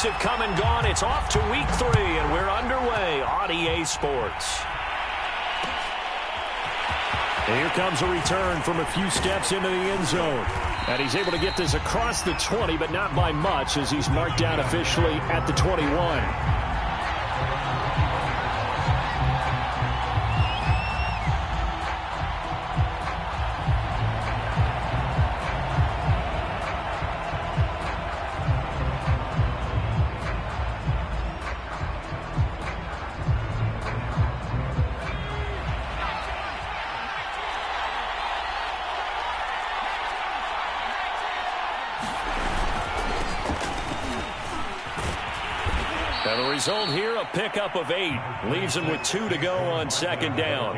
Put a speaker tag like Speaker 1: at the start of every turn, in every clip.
Speaker 1: have come and gone. It's off to week 3, and we're underway on EA Sports. And here comes a return from a few steps into the end zone. And he's able to get this across the 20, but not by much, as he's marked down officially at the 21. Now the result here, a pickup of 8. Leaves him with 2 to go on second down.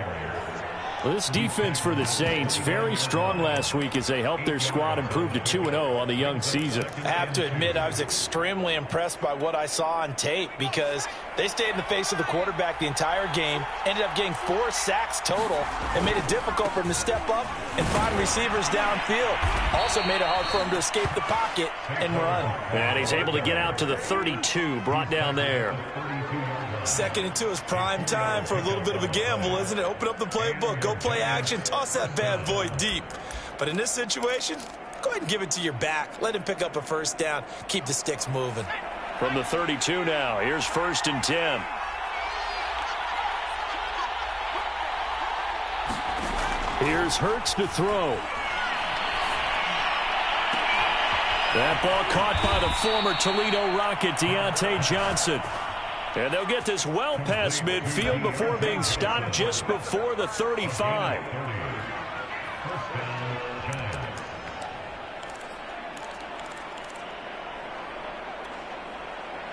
Speaker 1: Well, this defense for the Saints, very strong last week as they helped their squad improve to 2-0 on the young season.
Speaker 2: I have to admit, I was extremely impressed by what I saw on tape because they stayed in the face of the quarterback the entire game, ended up getting 4 sacks total, and made it difficult for him to step up and find receivers downfield. Also made it hard for him to escape the pocket and run.
Speaker 1: And he's able to get out to the 32, brought down there.
Speaker 2: 2nd and 2 is prime time for a little bit of a gamble, isn't it? Open up the playbook, go play action, toss that bad boy deep. But in this situation, go ahead and give it to your back. Let him pick up a first down. Keep the sticks moving.
Speaker 1: From the 32 now, here's 1st and 10. Here's Hurts to throw. That ball caught by the former Toledo Rocket, Deontay Johnson. And they'll get this well past midfield before being stopped just before the 35.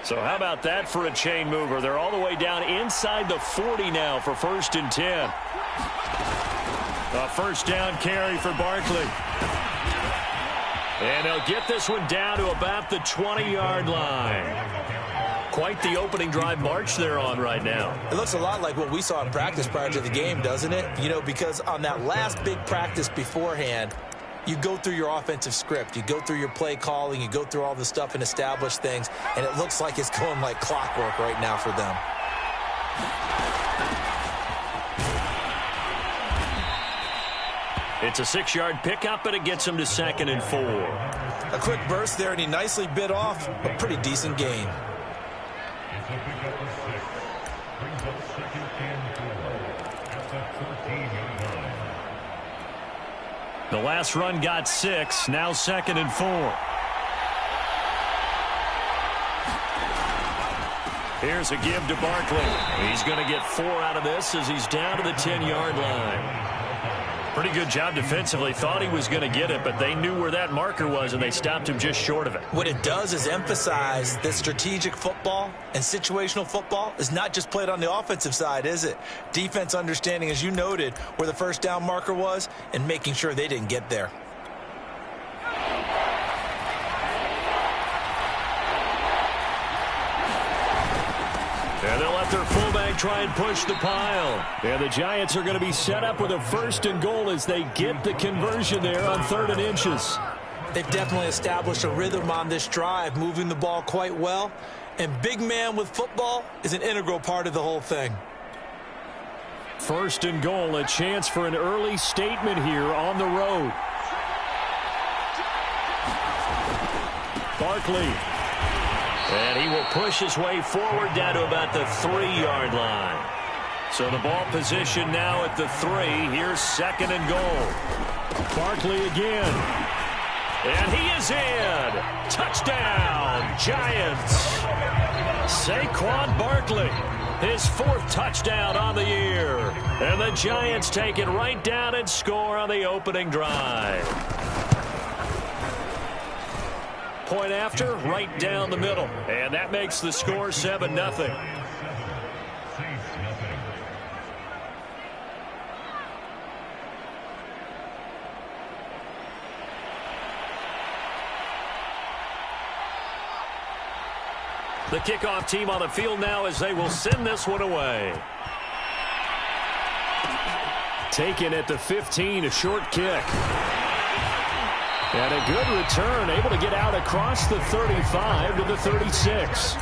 Speaker 1: So how about that for a chain mover? They're all the way down inside the 40 now for 1st and 10. A first down carry for Barkley. And they'll get this one down to about the 20-yard line. Quite the opening drive march they're on right now.
Speaker 2: It looks a lot like what we saw in practice prior to the game, doesn't it? You know, because on that last big practice beforehand, you go through your offensive script. You go through your play calling. You go through all the stuff and establish things. And it looks like it's going like clockwork right now for them.
Speaker 1: It's a 6-yard pickup, and it gets him to 2nd and 4.
Speaker 2: A quick burst there, and he nicely bit off a pretty decent gain.
Speaker 1: The last run got 6, now 2nd and 4. Here's a give to Barkley. He's going to get 4 out of this as he's down to the 10-yard line. Pretty good job defensively. Thought he was going to get it, but they knew where that marker was, and they stopped him just short of it.
Speaker 2: What it does is emphasize that strategic football and situational football is not just played on the offensive side, is it? Defense understanding, as you noted, where the first down marker was and making sure they didn't get there.
Speaker 1: And they'll let their fullback try and push the pile. And the Giants are going to be set up with a 1st and goal as they get the conversion there on 3rd and inches.
Speaker 2: They've definitely established a rhythm on this drive, moving the ball quite well. And big man with football is an integral part of the whole thing.
Speaker 1: 1st and goal, a chance for an early statement here on the road. Barkley. And he will push his way forward down to about the 3-yard line. So the ball position now at the 3. Here's 2nd and goal. Barkley again. And he is in. Touchdown, Giants. Saquon Barkley, his 4th touchdown on the year. And the Giants take it right down and score on the opening drive. Point after, right down the middle. And that makes the score 7-0. The kickoff team on the field now as they will send this one away. Taken at the 15, a short kick. And a good return, able to get out across the 35 to the 36.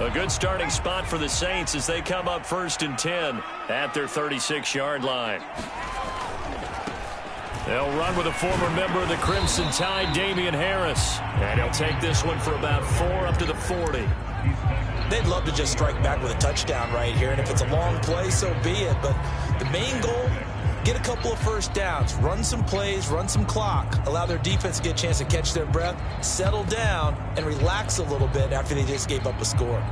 Speaker 1: A good starting spot for the Saints as they come up 1st and 10 at their 36-yard line. They'll run with a former member of the Crimson Tide, Damian Harris. And he'll take this one for about 4 up to the 40.
Speaker 2: They'd love to just strike back with a touchdown right here. And if it's a long play, so be it. But the main goal, get a couple of first downs, run some plays, run some clock, allow their defense to get a chance to catch their breath, settle down, and relax a little bit after they just gave up a score.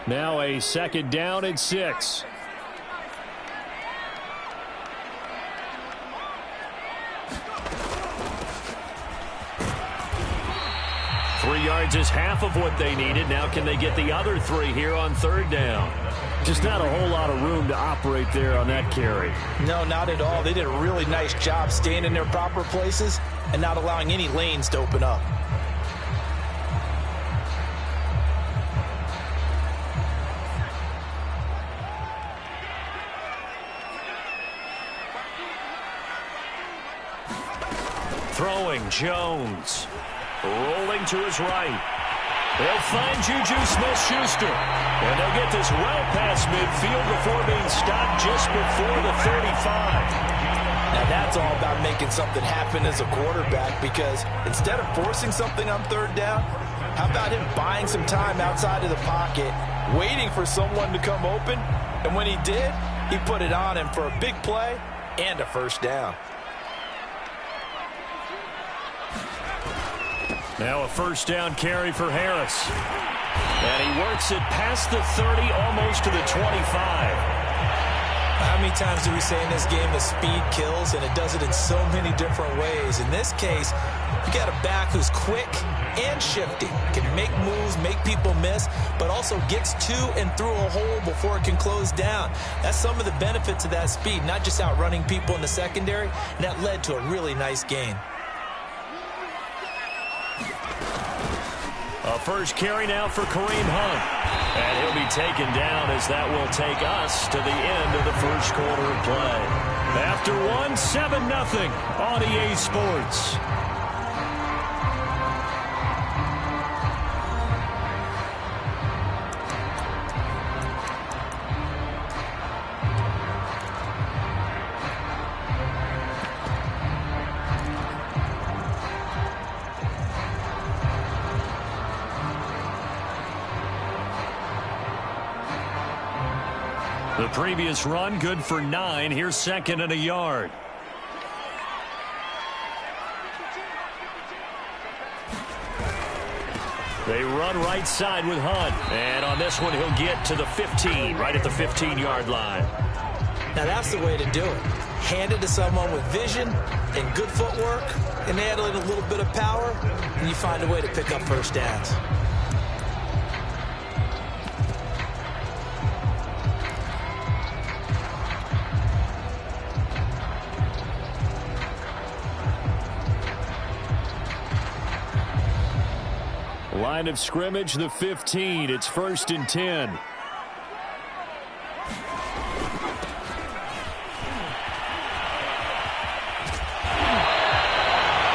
Speaker 1: Now a 2nd down and 6. Three yards is half of what they needed. Now can they get the other 3 here on 3rd down? Just not a whole lot of room to operate there on that carry.
Speaker 2: No, not at all. They did a really nice job staying in their proper places and not allowing any lanes to open up.
Speaker 1: Throwing, Jones. Rolling to his right. They'll find Juju Smith-Schuster. And they'll get this well past midfield before being stopped just before the 35.
Speaker 2: Now that's all about making something happen as a quarterback, because instead of forcing something on 3rd down, how about him buying some time outside of the pocket, waiting for someone to come open, and when he did, he put it on him for a big play and a 1st down.
Speaker 1: Now a 1st down carry for Harris. And he works it past the 30, almost to the 25.
Speaker 2: How many times do we say in this game that speed kills, and it does it in so many different ways? In this case, you got a back who's quick and shifty, can make moves, make people miss, but also gets to and through a hole before it can close down. That's some of the benefits of that speed, not just outrunning people in the secondary, and that led to a really nice gain.
Speaker 1: A first carry now for Kareem Hunt. And he'll be taken down as that will take us to the end of the 1st quarter of play. After 7-0 on EA Sports. The previous run good for 9. Here's 2nd and a yard. They run right side with Hunt. And on this one, he'll get to the 15, right at the 15-yard line.
Speaker 2: Now that's the way to do it. Hand it to someone with vision and good footwork, and add a little bit of power, and you find a way to pick up 1st downs.
Speaker 1: Line of scrimmage, the 15. It's 1st and 10.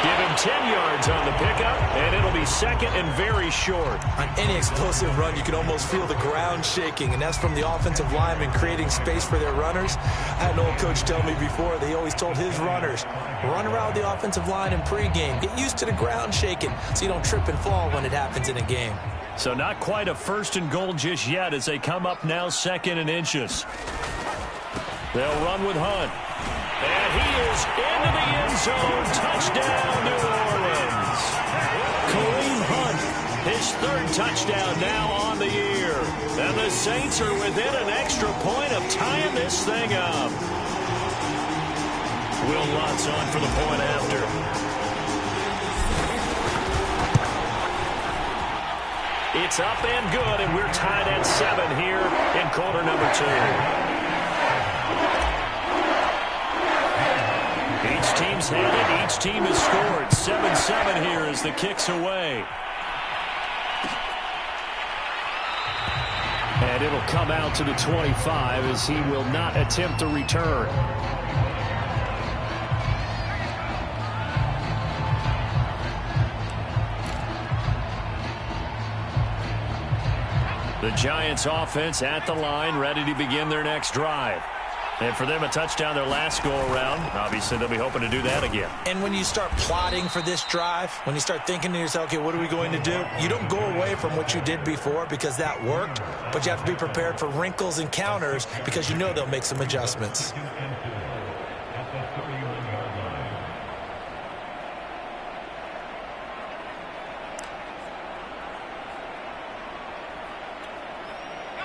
Speaker 1: Give him 10 yards on the pickup, and it'll be 2nd and very short.
Speaker 2: On any explosive run, you can almost feel the ground shaking, and that's from the offensive linemen creating space for their runners. I had an old coach tell me before, they always told his runners, run around the offensive line in pregame. Get used to the ground shaking so you don't trip and fall when it happens in a game.
Speaker 1: So not quite a 1st and goal just yet as they come up now 2nd and inches. They'll run with Hunt. And he is into the end zone. Touchdown, New Orleans. Kareem Hunt, his 3rd touchdown now on the year. And the Saints are within an extra point of tying this thing up. Will Lutz on for the point after. It's up and good, and we're tied at 7 here in quarter number 2. Each team's had it. Each team has scored. 7-7 here as the kick's away. And it'll come out to the 25 as he will not attempt to return. The Giants offense at the line, ready to begin their next drive. And for them, a touchdown their last go-around. Obviously, they'll be hoping to do that again.
Speaker 2: And when you start plotting for this drive, when you start thinking to yourself, okay, what are we going to do? You don't go away from what you did before because that worked, but you have to be prepared for wrinkles and counters because you know they'll make some adjustments.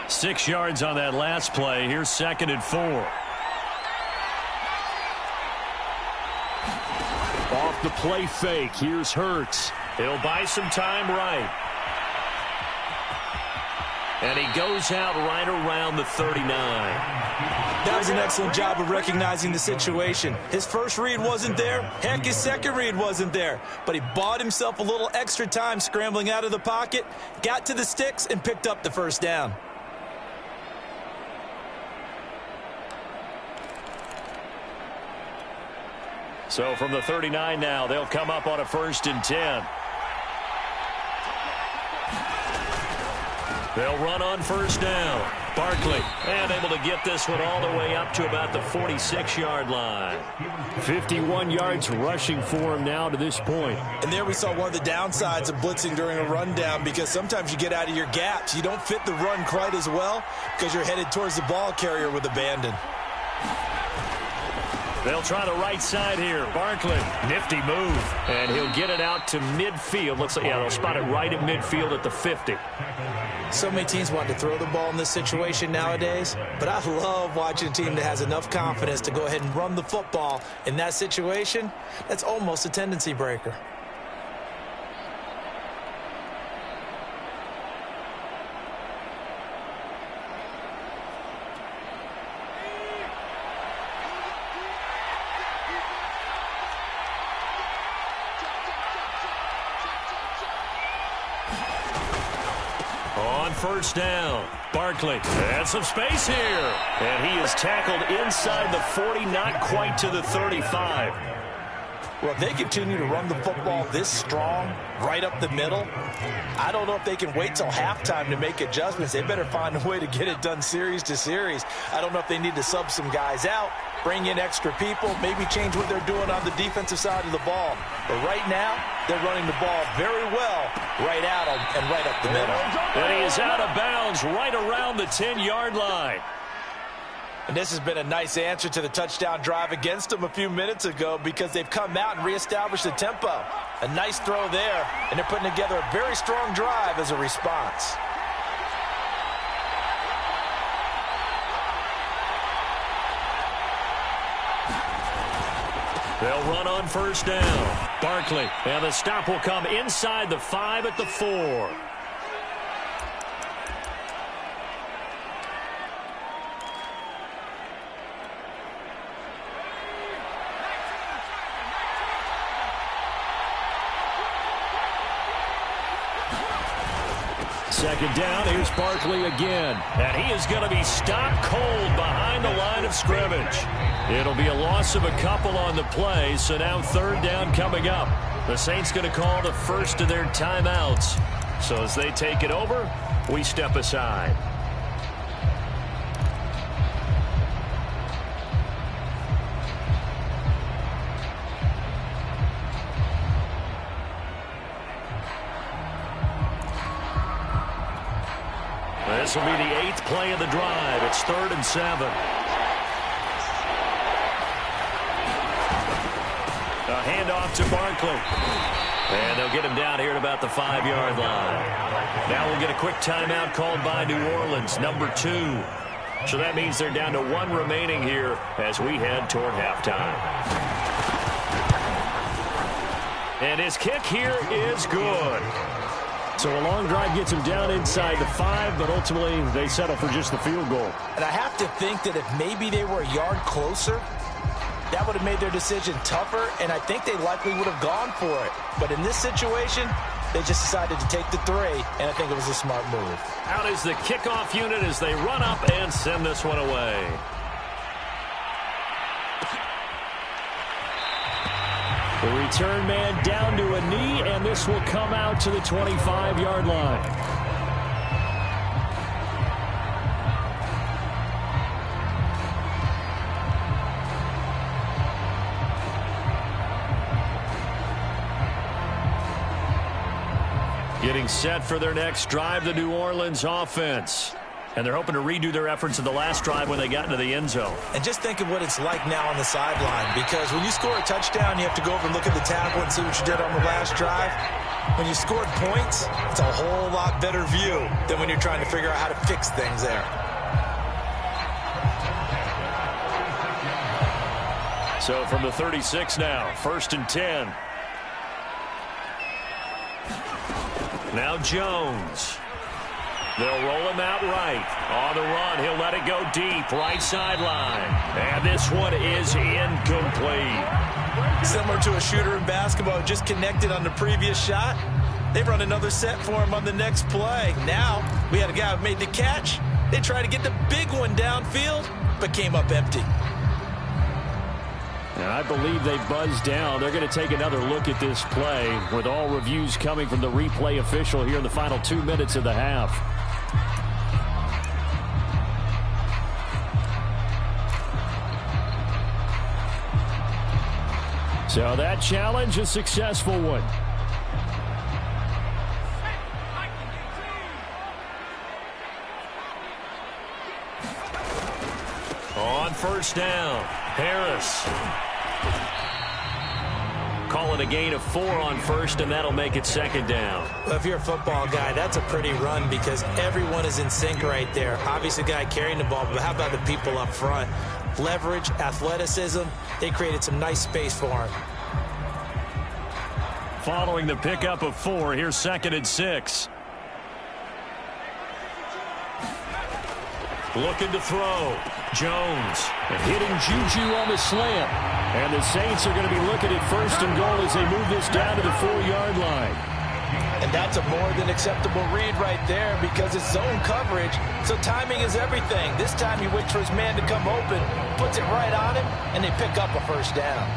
Speaker 1: Six yards on that last play. Here's 2nd and 4. Off the play fake. Here's Hurts. He'll buy some time right. And he goes out right around the 39.
Speaker 2: That was an excellent job of recognizing the situation. His first read wasn't there. Heck, his second read wasn't there. But he bought himself a little extra time scrambling out of the pocket, got to the sticks, and picked up the first down.
Speaker 1: So from the 39 now, they'll come up on a 1st and 10. They'll run on 1st down. Barkley, and able to get this one all the way up to about the 46-yard line. 51 yards rushing for him now to this point.
Speaker 2: And there we saw one of the downsides of blitzing during a rundown because sometimes you get out of your gaps. You don't fit the run quite as well because you're headed towards the ball carrier with abandon.
Speaker 1: They'll try the right side here. Barkley, nifty move. And he'll get it out to midfield. Looks like, yeah, they'll spot it right at midfield at the 50.
Speaker 2: So many teams want to throw the ball in this situation nowadays, but I love watching a team that has enough confidence to go ahead and run the football in that situation. That's almost a tendency breaker.
Speaker 1: On 1st down, Barkley, and some space here. And he is tackled inside the 40, not quite to the 35.
Speaker 2: Well, if they continue to run the football this strong, right up the middle, I don't know if they can wait till halftime to make adjustments. They better find a way to get it done series to series. I don't know if they need to sub some guys out, bring in extra people, maybe change what they're doing on the defensive side of the ball. But right now, they're running the ball very well right at them and right up the middle.
Speaker 1: And he is out of bounds right around the 10-yard line.
Speaker 2: And this has been a nice answer to the touchdown drive against them a few minutes ago because they've come out and reestablished the tempo. A nice throw there, and they're putting together a very strong drive as a response.
Speaker 1: They'll run on 1st down. Barkley, and the stop will come inside the 5 at the 4. Second down, here's Barkley again. And he is going to be stopped cold behind the line of scrimmage. It'll be a loss of a couple on the play, so now 3rd down coming up. The Saints going to call the first of their timeouts. So as they take it over, we step aside. This will be the 8th play of the drive. It's 3rd and 7. A handoff to Barkley. And they'll get him down here at about the 5-yard line. Now we'll get a quick timeout called by New Orleans, number 2. So that means they're down to 1 remaining here as we head toward halftime. And his kick here is good. So a long drive gets them down inside the 5, but ultimately they settle for just the field goal.
Speaker 2: And I have to think that if maybe they were a yard closer, that would have made their decision tougher, and I think they likely would have gone for it. But in this situation, they just decided to take the 3, and I think it was a smart move.
Speaker 1: Out is the kickoff unit as they run up and send this one away. The return man down to a knee, and this will come out to the 25-yard line. Getting set for their next drive, the New Orleans offense. And they're hoping to redo their efforts in the last drive when they got into the end zone.
Speaker 2: And just think of what it's like now on the sideline, because when you score a touchdown, you have to go over and look at the tackle and see what you did on the last drive. When you scored points, it's a whole lot better view than when you're trying to figure out how to fix things there.
Speaker 1: So from the 36 now, 1st and 10. Now Jones. They'll roll him out right. On the run, he'll let it go deep, right sideline. And this one is incomplete.
Speaker 2: Similar to a shooter in basketball, just connected on the previous shot. They run another set for him on the next play. Now, we had a guy who made the catch. They tried to get the big one downfield, but came up empty.
Speaker 1: And I believe they buzzed down. They're going to take another look at this play with all reviews coming from the replay official here in the final 2 minutes of the half. So that challenge, a successful one. On 1st down, Harris. Call it a gain of 4 on 1st, and that'll make it 2nd down.
Speaker 2: Well, if you're a football guy, that's a pretty run because everyone is in sync right there. Obviously, the guy carrying the ball, but how about the people up front? Leverage, athleticism, they created some nice space for him.
Speaker 1: Following the pickup of 4, here's 2nd and 6. Looking to throw. Jones hitting Juju on the slant. And the Saints are going to be looking at 1st and goal as they move this down to the 4-yard line.
Speaker 2: And that's a more than acceptable read right there because it's zone coverage, so timing is everything. This time he waits for his man to come open, puts it right on him, and they pick up a 1st down.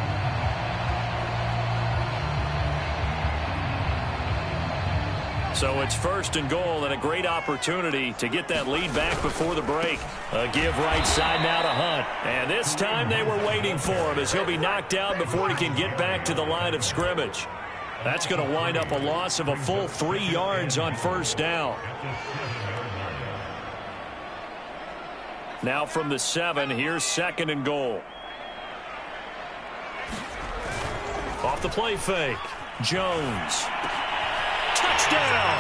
Speaker 1: So it's 1st and goal and a great opportunity to get that lead back before the break. A give right side now to Hunt. And this time they were waiting for him as he'll be knocked down before he can get back to the line of scrimmage. That's going to wind up a loss of a full 3 yards on 1st down. Now from the 7, here's 2nd and goal. Off the play fake. Jones. Touchdown!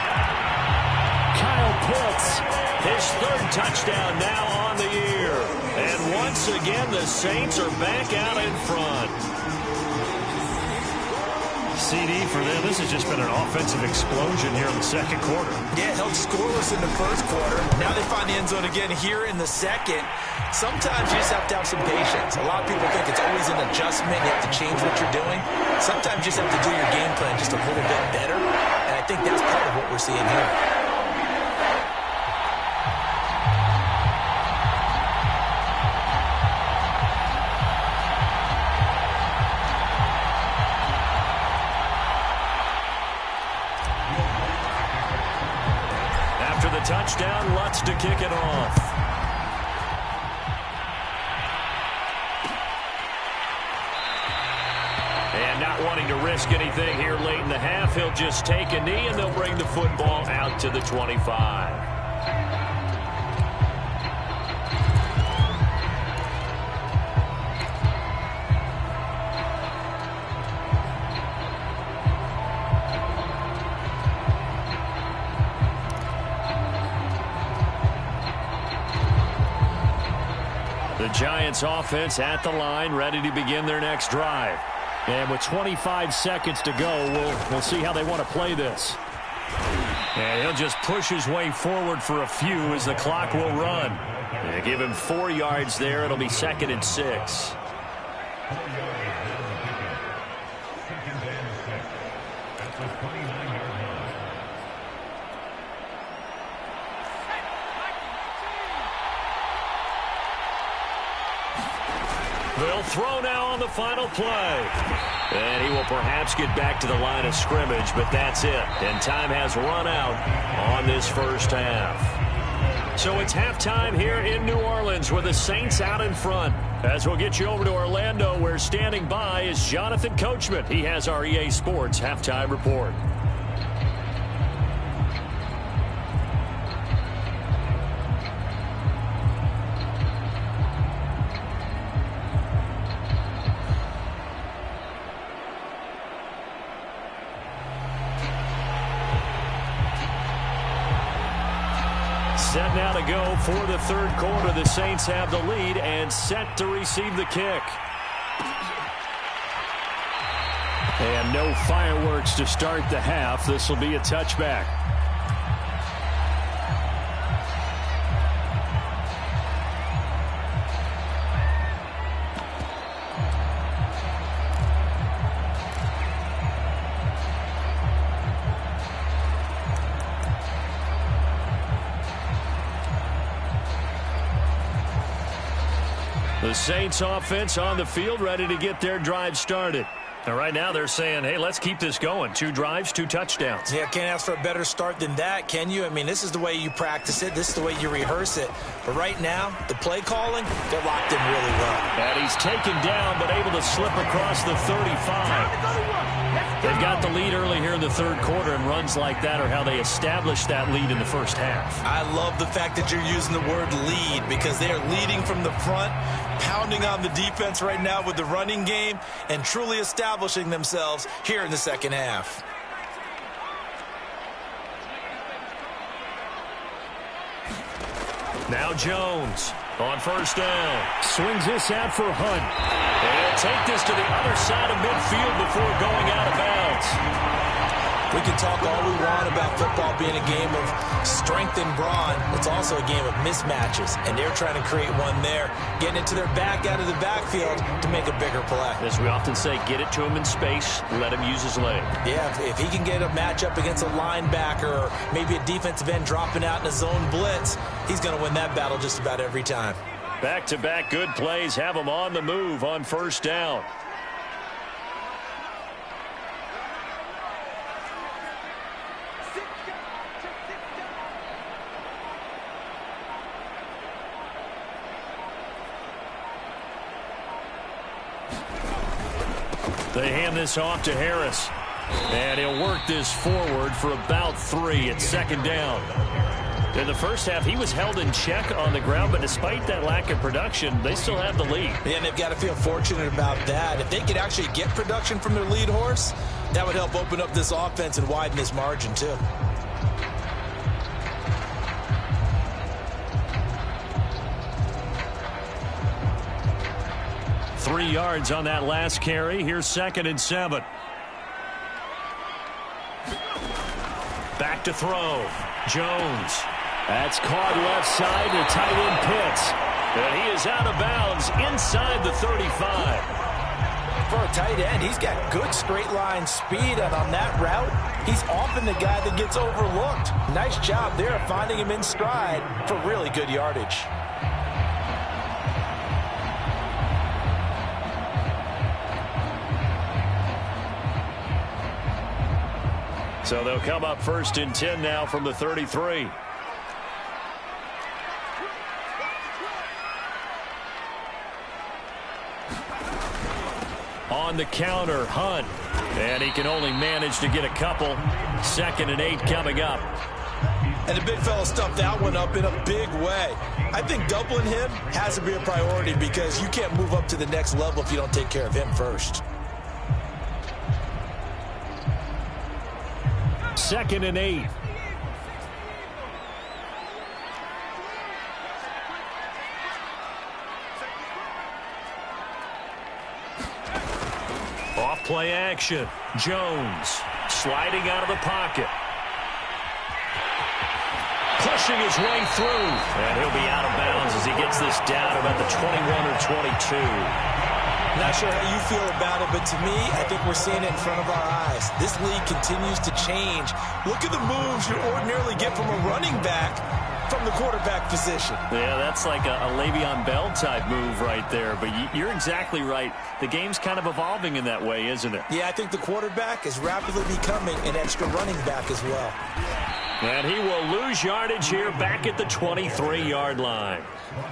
Speaker 1: Kyle Pitts, his 3rd touchdown now on the year. And once again, the Saints are back out in front. CD for them, this has just been an offensive explosion here in the 2nd quarter.
Speaker 2: Yeah, held scoreless in the 1st quarter. Now they find the end zone again here in the 2nd. Sometimes you just have to have some patience. A lot of people think it's always an adjustment. You have to change what you're doing. Sometimes you just have to do your game plan just a little bit better. And I think that's part of what we're seeing here.
Speaker 1: After the touchdown, Lutz to kick it off. And not wanting to risk anything here late in the half, he'll just take a knee and they'll bring the football out to the 25. The Giants offense at the line, ready to begin their next drive. And with 25 seconds to go, we'll see how they want to play this. And he'll just push his way forward for a few as the clock will run. They give him 4 yards there. It'll be 2nd and 6. They'll throw now on the final play. And he will perhaps get back to the line of scrimmage, but that's it. And time has run out on this first half. So it's halftime here in New Orleans with the Saints out in front. As we'll get you over to Orlando, where standing by is Jonathan Coachman. He has our EA Sports halftime report. Set now to go for the third quarter. The Saints have the lead and set to receive the kick. And no fireworks to start the half. This will be a touchback. The Saints offense on the field, ready to get their drive started. And right now they're saying, hey, let's keep this going. 2 drives, 2 touchdowns.
Speaker 2: Yeah, can't ask for a better start than that, can you? I mean, this is the way you practice it. This is the way you rehearse it. But right now, the play calling, they're locked in really well.
Speaker 1: And he's taken down, but able to slip across the 35. They've got the lead early here in the third quarter, and runs like that are how they established that lead in the first half.
Speaker 2: I love the fact that you're using the word lead, because they are leading from the front, pounding on the defense right now with the running game, and truly establishing themselves here in the second half.
Speaker 1: Now Jones on first down. Swings this out for Hunt. And he'll take this to the other side of midfield before going out of bounds.
Speaker 2: We can talk all we want about football being a game of strength and brawn. It's also a game of mismatches, and they're trying to create one there, getting it to their back out of the backfield to make a bigger play.
Speaker 1: As we often say, get it to him in space, let him use his leg.
Speaker 2: Yeah, if he can get a matchup against a linebacker or maybe a defensive end dropping out in a zone blitz, he's going to win that battle just about every time.
Speaker 1: Back-to-back good plays have him on the move on first down. They hand this off to Harris. And he'll work this forward for about 3 at second down. In the first half, he was held in check on the ground, but despite that lack of production, they still have the lead.
Speaker 2: And they've got to feel fortunate about that. If they could actually get production from their lead horse, that would help open up this offense and widen this margin too.
Speaker 1: Three yards on that last carry. Here's 2nd and 7. Back to throw. Jones. That's caught left side to tight end Pitts. And he is out of bounds inside the 35.
Speaker 2: For a tight end, he's got good straight line speed, and on that route, he's often the guy that gets overlooked. Nice job there of finding him in stride for really good yardage.
Speaker 1: So they'll come up 1st and 10 now from the 33. On the counter, Hunt. And he can only manage to get a couple. 2nd and 8 coming up.
Speaker 2: And the big fella stuffed that one up in a big way. I think doubling him has to be a priority, because you can't move up to the next level if you don't take care of him first.
Speaker 1: 2nd and 8. Off play action. Jones sliding out of the pocket. pushing his way through. And he'll be out of bounds as he gets this down about the 21 or 22.
Speaker 2: Not sure how you feel about it, but to me, I think we're seeing it in front of our eyes. This league continues to change. Look at the moves you ordinarily get from a running back from the quarterback position.
Speaker 1: Yeah, that's like a Le'Veon Bell type move right there. But you're exactly right. The game's kind of evolving in that way, isn't it?
Speaker 2: Yeah, I think the quarterback is rapidly becoming an extra running back as well.
Speaker 1: And he will lose yardage here back at the 23-yard line.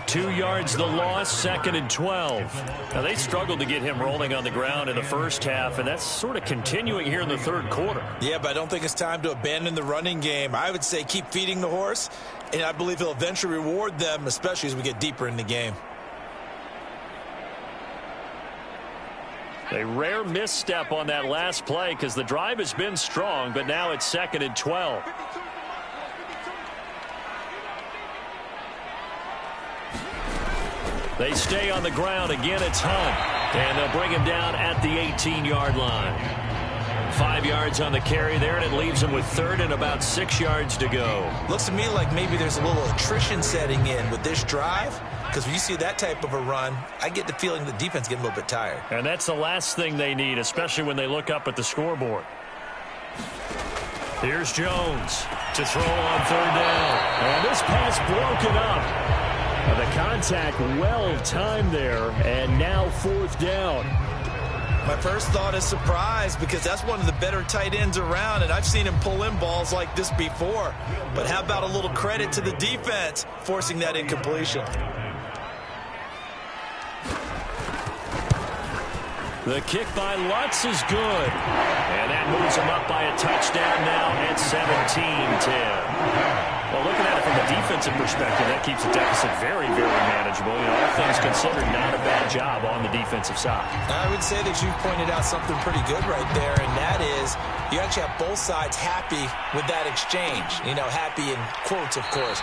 Speaker 1: 2 yards the loss, 2nd and 12. Now, they struggled to get him rolling on the ground in the first half, and that's sort of continuing here in the third quarter.
Speaker 2: Yeah, but I don't think it's time to abandon the running game. I would say keep feeding the horse, and I believe he'll eventually reward them, especially as we get deeper in the game.
Speaker 1: A rare misstep on that last play because the drive has been strong, but now it's 2nd and 12. They stay on the ground. Again, it's Hunt. And they'll bring him down at the 18-yard line. 5 yards on the carry there, and it leaves him with 3rd and about 6 yards to go.
Speaker 2: Looks to me like maybe there's a little attrition setting in with this drive, because when you see that type of a run, I get the feeling the defense getting a little bit tired.
Speaker 1: And that's the last thing they need, especially when they look up at the scoreboard. Here's Jones to throw on 3rd down. And this pass broken up. The contact well-timed there, and now 4th down.
Speaker 2: My first thought is surprise, because that's one of the better tight ends around, and I've seen him pull in balls like this before. But how about a little credit to the defense forcing that incompletion?
Speaker 1: The kick by Lutz is good. And that moves him up by a touchdown now at 17-10. Well, looking at it from a defensive perspective, that keeps the deficit very, very manageable. You know, all things considered, not a bad job on the defensive side.
Speaker 2: I would say that you've pointed out something pretty good right there, and that is you actually have both sides happy with that exchange. You know, happy in quotes, of course.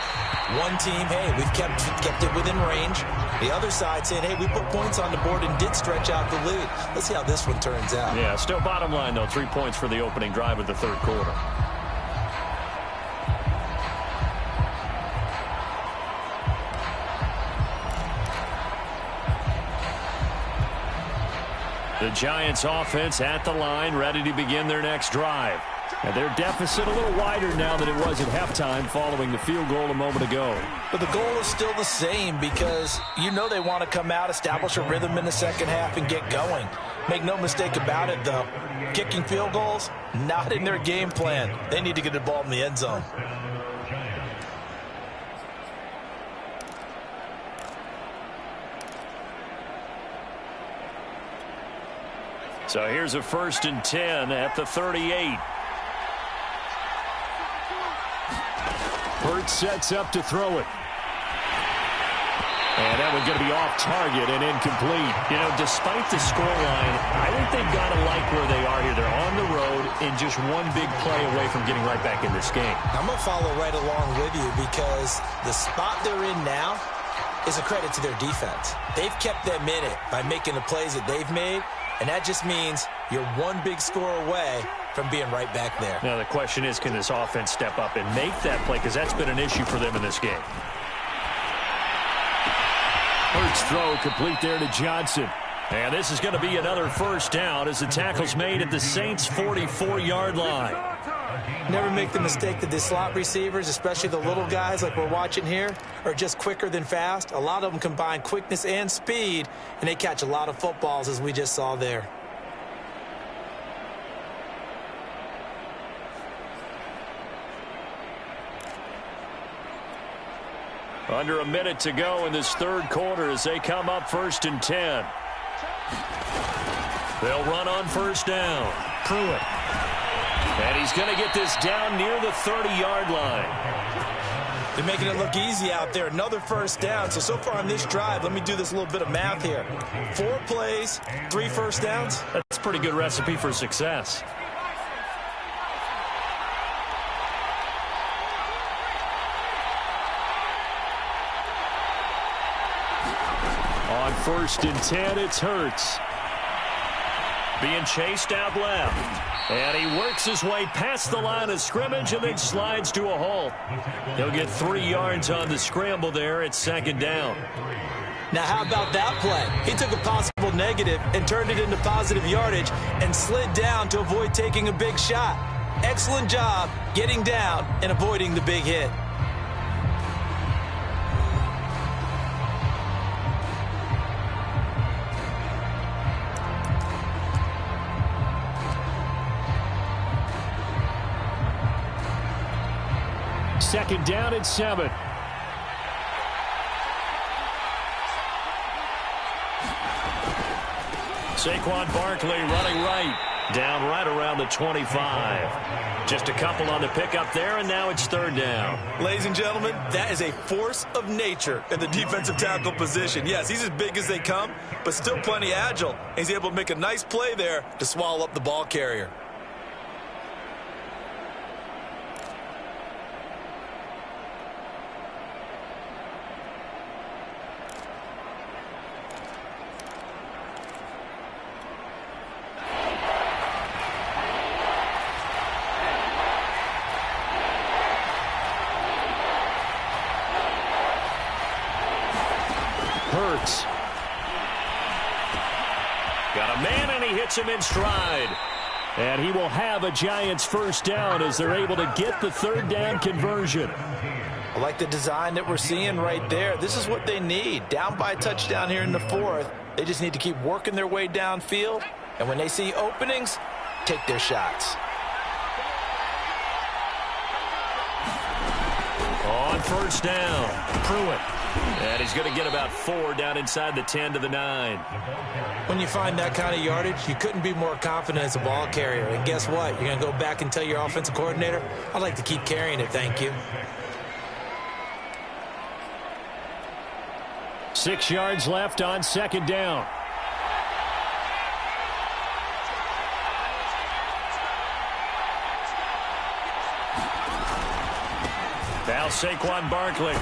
Speaker 2: One team, hey, we've kept it within range. The other side saying, hey, we put points on the board and did stretch out the lead. Let's see how this one turns out.
Speaker 1: Yeah, still bottom line, though, 3 points for the opening drive of the third quarter. The Giants offense at the line, ready to begin their next drive. And their deficit a little wider now than it was at halftime following the field goal a moment ago.
Speaker 2: But the goal is still the same, because you know they want to come out, establish a rhythm in the second half, and get going. Make no mistake about it, though. Kicking field goals, not in their game plan. They need to get the ball in the end zone.
Speaker 1: So here's a 1st and 10 at the 38. Hurts sets up to throw it. And that one's going to be off target and incomplete. You know, despite the scoreline, I think they've got to like where they are here. They're on the road and just one big play away from getting right back in this game.
Speaker 2: I'm going to follow right along with you, because the spot they're in now is a credit to their defense. They've kept them in it by making the plays that they've made. And that just means you're one big score away from being right back there.
Speaker 1: Now, the question is, can this offense step up and make that play? Because that's been an issue for them in this game. Hurts throw complete there to Johnson. And this is going to be another 1st down as the tackle's made at the Saints' 44-yard line.
Speaker 2: Never make the mistake that the slot receivers, especially the little guys like we're watching here, are just quicker than fast. A lot of them combine quickness and speed, and they catch a lot of footballs, as we just saw there.
Speaker 1: Under a minute to go in this third quarter as they come up 1st and 10. They'll run on 1st down. Pruitt. And he's going to get this down near the 30-yard line.
Speaker 2: They're making it look easy out there. Another 1st down. So far on this drive, let me do this little bit of math here. 4 plays, 3 1st downs.
Speaker 1: That's a pretty good recipe for success. On 1st and 10, it's Hurts. Being chased out left. And he works his way past the line of scrimmage and then slides to a halt. He'll get 3 yards on the scramble there at second down.
Speaker 2: Now, how about that play? He took a possible negative and turned it into positive yardage and slid down to avoid taking a big shot. Excellent job getting down and avoiding the big hit.
Speaker 1: Second down and 7. Saquon Barkley running right. Down right around the 25. Just a couple on the pickup there, and now it's third down.
Speaker 2: Ladies and gentlemen, that is a force of nature in the defensive tackle position. Yes, he's as big as they come, but still plenty agile. He's able to make a nice play there to swallow up the ball carrier.
Speaker 1: Hurts. Got a man, and he hits him in stride. And he will have a Giants first down as they're able to get the third down conversion.
Speaker 2: I like the design that we're seeing right there. This is what they need. Down by a touchdown here in the fourth. They just need to keep working their way downfield. And when they see openings, take their shots.
Speaker 1: On first down, Pruitt. And he's going to get about 4 down inside the 10 to the 9.
Speaker 2: When you find that kind of yardage, you couldn't be more confident as a ball carrier. And guess what? You're going to go back and tell your offensive coordinator, I'd like to keep carrying it, thank you.
Speaker 1: 6 yards left on second down. Now Saquon Barkley.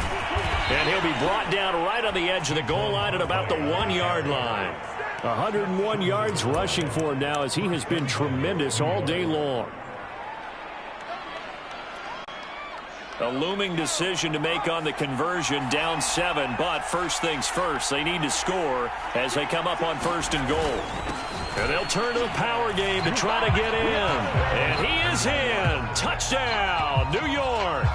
Speaker 1: And he'll be brought down right on the edge of the goal line at about the 1-yard line. 101 yards rushing for him now as he has been tremendous all day long. A looming decision to make on the conversion, down 7, but first things first, they need to score as they come up on first and goal. And they'll turn to the power game to try to get in. And he is in. Touchdown, New York.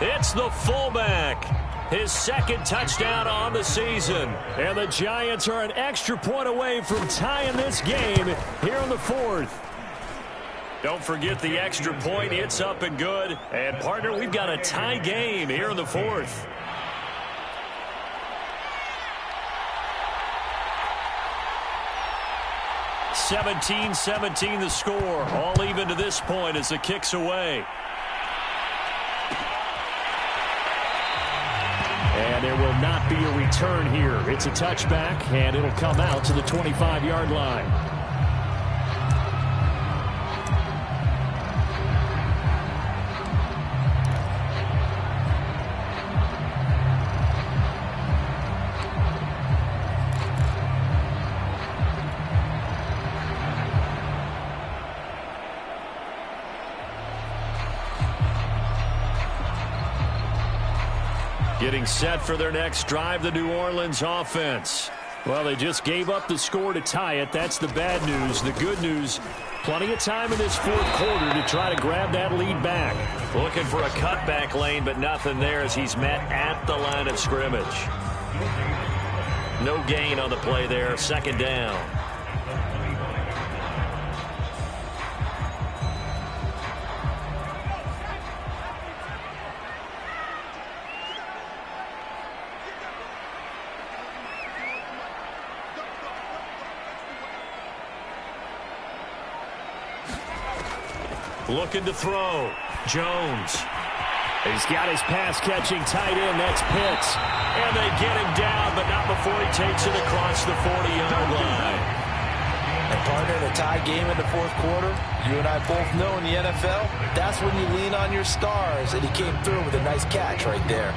Speaker 1: It's the fullback. His second touchdown on the season. And the Giants are an extra point away from tying this game here in the fourth. Don't forget the extra point. It's up and good. And, partner, we've got a tie game here in the fourth. (17-17) the score. All even to this point as the kick's away. And there will not be a return here. It's a touchback, and it'll come out to the 25-yard line. Getting set for their next drive, the New Orleans offense. Well, they just gave up the score to tie it. That's the bad news. The good news, plenty of time in this fourth quarter to try to grab that lead back. Looking for a cutback lane, but nothing there as he's met at the line of scrimmage. No gain on the play there. Second down. Looking to throw. Jones. He's got his pass-catching tight end. That's Pitts. And they get him down, but not before he takes it across the 40-yard line.
Speaker 2: And, partner, in a tie game in the fourth quarter, you and I both know in the NFL, that's when you lean on your stars. And he came through with a nice catch right there.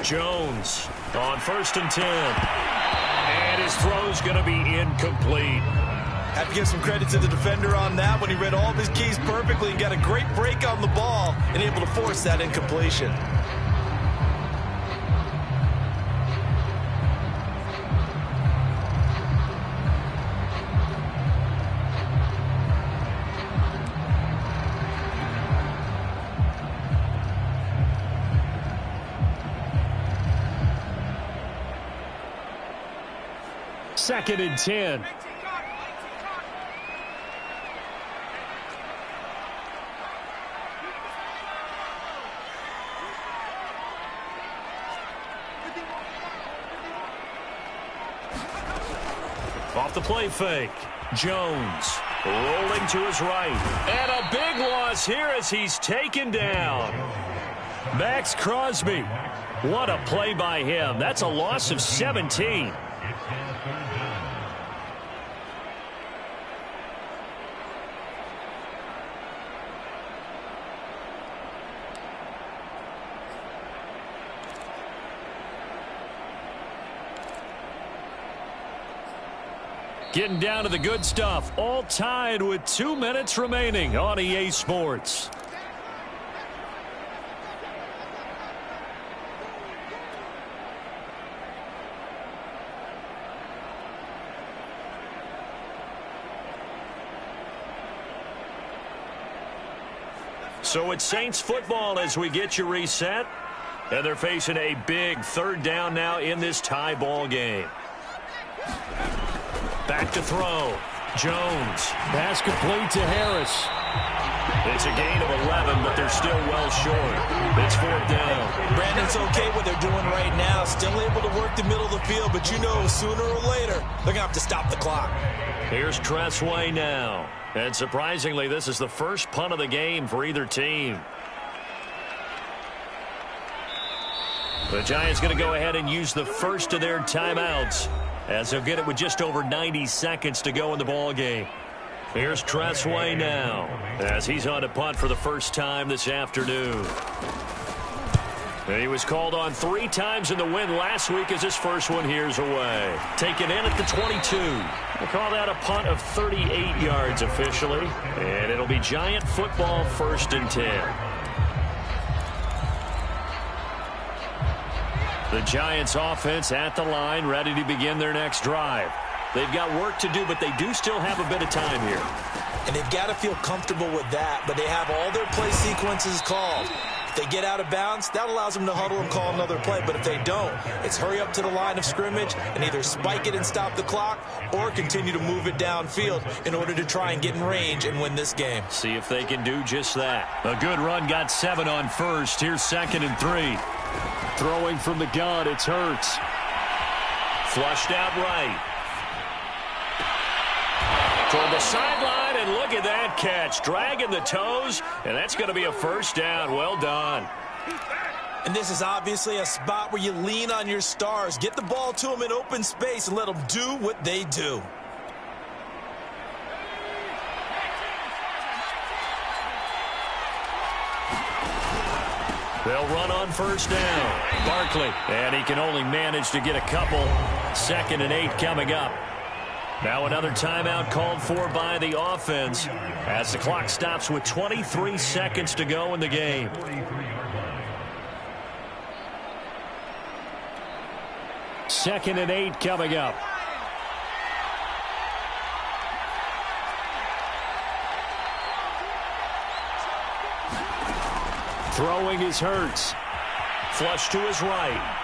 Speaker 1: Jones on 1st and 10. And his throw's going to be incomplete.
Speaker 2: Have to give some credit to the defender on that when he read all of his keys perfectly and got a great break on the ball and able to force that incompletion.
Speaker 1: Second and 10. Off the play fake. Jones rolling to his right. And a big loss here as he's taken down. Max Crosby. What a play by him. That's a loss of 17. Getting down to the good stuff. All tied with 2 minutes remaining on EA Sports. So it's Saints football as we get you reset. And they're facing a big 3rd down now in this tie ball game. Back to throw. Jones. Pass complete to Harris. It's a gain of 11, but they're still well short. It's 4th down.
Speaker 2: Brandon's okay what they're doing right now. Still able to work the middle of the field, but you know sooner or later they're going to have to stop the clock.
Speaker 1: Here's Tressway now. And surprisingly, this is the first punt of the game for either team. The Giants going to go ahead and use the first of their timeouts, as they'll get it with just over 90 seconds to go in the ball game. Here's Tressway now, as he's on to punt for the first time this afternoon. And he was called on 3 times in the win last week as his first one here's away. Taken in at the 22. We'll call that a punt of 38 yards officially. And it'll be Giant football 1st and 10. The Giants offense at the line, ready to begin their next drive. They've got work to do, but they do still have a bit of time here.
Speaker 2: And they've got to feel comfortable with that, but they have all their play sequences called. If they get out of bounds, that allows them to huddle and call another play. But if they don't, it's hurry up to the line of scrimmage and either spike it and stop the clock or continue to move it downfield in order to try and get in range and win this game.
Speaker 1: See if they can do just that. A good run, got 7 on first. Here's 2nd and 3. Throwing from the gun, it's Hurts. Flushed out right. Toward the sideline, and look at that catch. Dragging the toes, and that's going to be a 1st down. Well done.
Speaker 2: And this is obviously a spot where you lean on your stars. Get the ball to them in open space and let them do what they do.
Speaker 1: They'll run on 1st down. Barkley, and he can only manage to get a couple. 2nd and 8 coming up. Now another timeout called for by the offense as the clock stops with 23 seconds to go in the game. Second and 8 coming up. Throwing is Hurts. Flush to his right.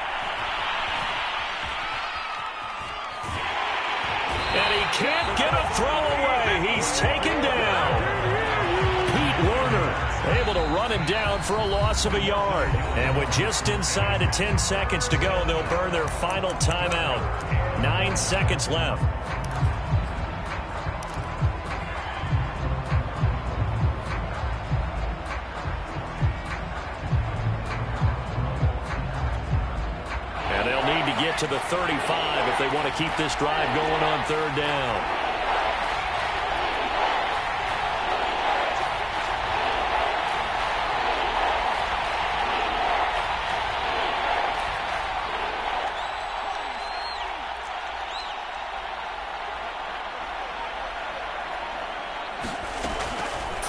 Speaker 1: And he can't get a throw away. He's taken down. Pete Werner able to run him down for a loss of a yard. And with just inside of 10 seconds to go, they'll burn their final timeout. 9 seconds left. Get to the 35 if they want to keep this drive going on 3rd down.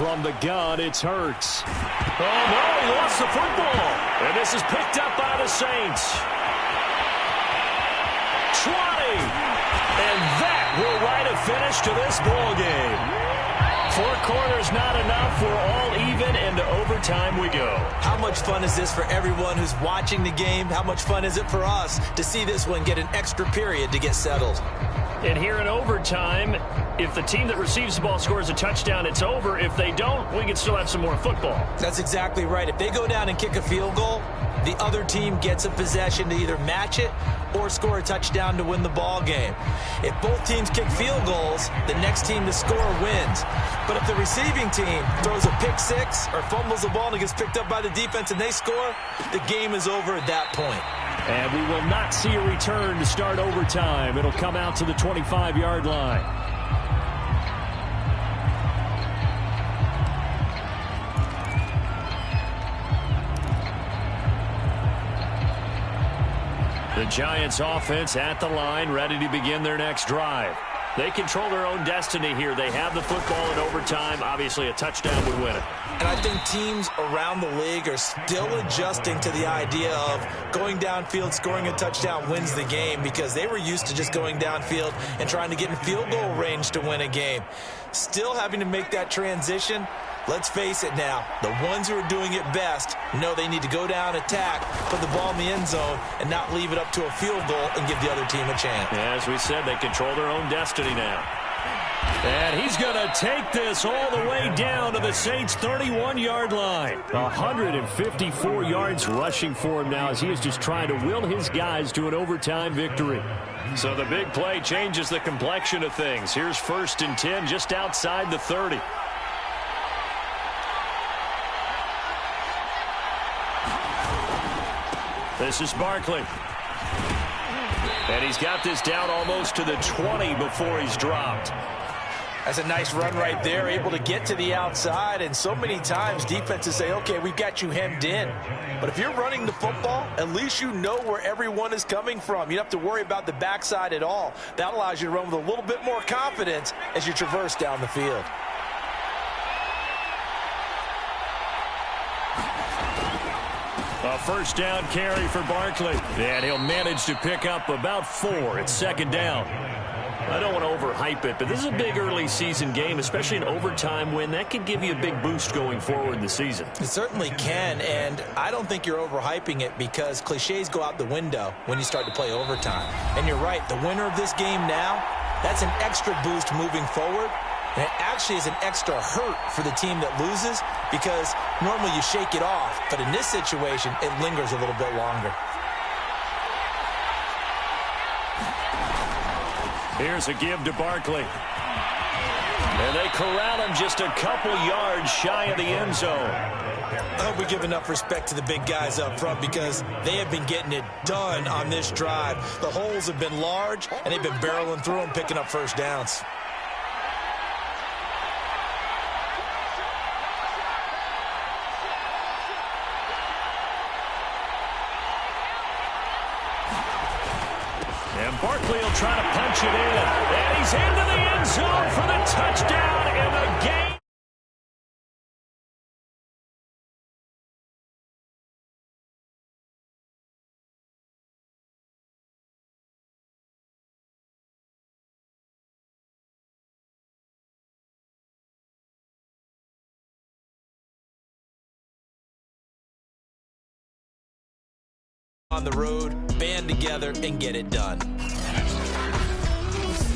Speaker 1: From the gun, it's Hurts. Oh, no, he lost the football. And this is picked up by the Saints. 20. And that will write a finish to this ball game. 4 quarters not enough. We're all even, and to overtime we go.
Speaker 2: How much fun is this for everyone who's watching the game? How much fun is it for us to see this one get an extra period to get settled?
Speaker 1: And here in overtime, if the team that receives the ball scores a touchdown, it's over. If they don't, we can still have some more football.
Speaker 2: That's exactly right. If they go down and kick a field goal, the other team gets a possession to either match it or score a touchdown to win the ball game. If both teams kick field goals, the next team to score wins. But if the receiving team throws a pick six or fumbles the ball and it gets picked up by the defense and they score, the game is over at that point.
Speaker 1: And we will not see a return to start overtime. It'll come out to the 25-yard line. The Giants offense at the line, ready to begin their next drive. They control their own destiny here. They have the football in overtime. Obviously, a touchdown would win it.
Speaker 2: And I think teams around the league are still adjusting to the idea of going downfield, scoring a touchdown wins the game, because they were used to just going downfield and trying to get in field goal range to win a game. Still having to make that transition. Let's face it now, the ones who are doing it best know they need to go down, attack, put the ball in the end zone, and not leave it up to a field goal and give the other team a chance.
Speaker 1: Yeah, as we said, they control their own destiny now. And he's going to take this all the way down to the Saints' 31-yard line. 154 yards rushing for him now as he is just trying to will his guys to an overtime victory. So the big play changes the complexion of things. Here's 1st and 10 just outside the 30. This is Barkley. And he's got this down almost to the 20 before he's dropped.
Speaker 2: That's a nice run right there, able to get to the outside. And so many times defenses say, okay, we've got you hemmed in. But if you're running the football, at least you know where everyone is coming from. You don't have to worry about the backside at all. That allows you to run with a little bit more confidence as you traverse down the field.
Speaker 1: A 1st down carry for Barkley. And he'll manage to pick up about 4. It's 2nd down. I don't want to overhype it, but this is a big early season game, especially an overtime win. That could give you a big boost going forward in the season.
Speaker 2: It certainly can, and I don't think you're overhyping it because cliches go out the window when you start to play overtime. And you're right, the winner of this game now, that's an extra boost moving forward. And it actually is an extra hurt for the team that loses because normally you shake it off. But in this situation, it lingers a little bit longer.
Speaker 1: Here's a give to Barkley. And they corral him just a couple yards shy of the end zone.
Speaker 2: I hope we give enough respect to the big guys up front because they have been getting it done on this drive. The holes have been large, and they've been barreling through them, picking up 1st downs.
Speaker 1: And Barkley will try to punch it in. And he's into the end zone for the touchdown in the game.
Speaker 2: On the road, band together, and get it done.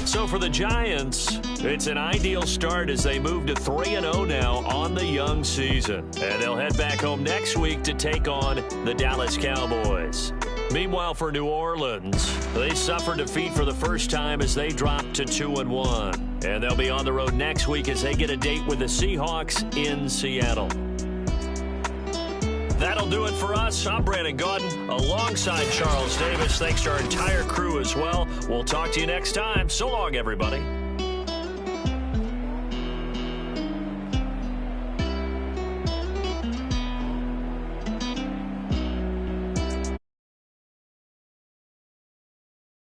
Speaker 1: So for the Giants, it's an ideal start as they move to 3-0 now on the young season. And they'll head back home next week to take on the Dallas Cowboys. Meanwhile, for New Orleans, they suffered defeat for the first time as they dropped to 2-1. And they'll be on the road next week as they get a date with the Seahawks in Seattle. That'll do it for us. I'm Brandon Gaudin alongside Charles Davis. Thanks to our entire crew as well. We'll talk to you next time. So long, everybody.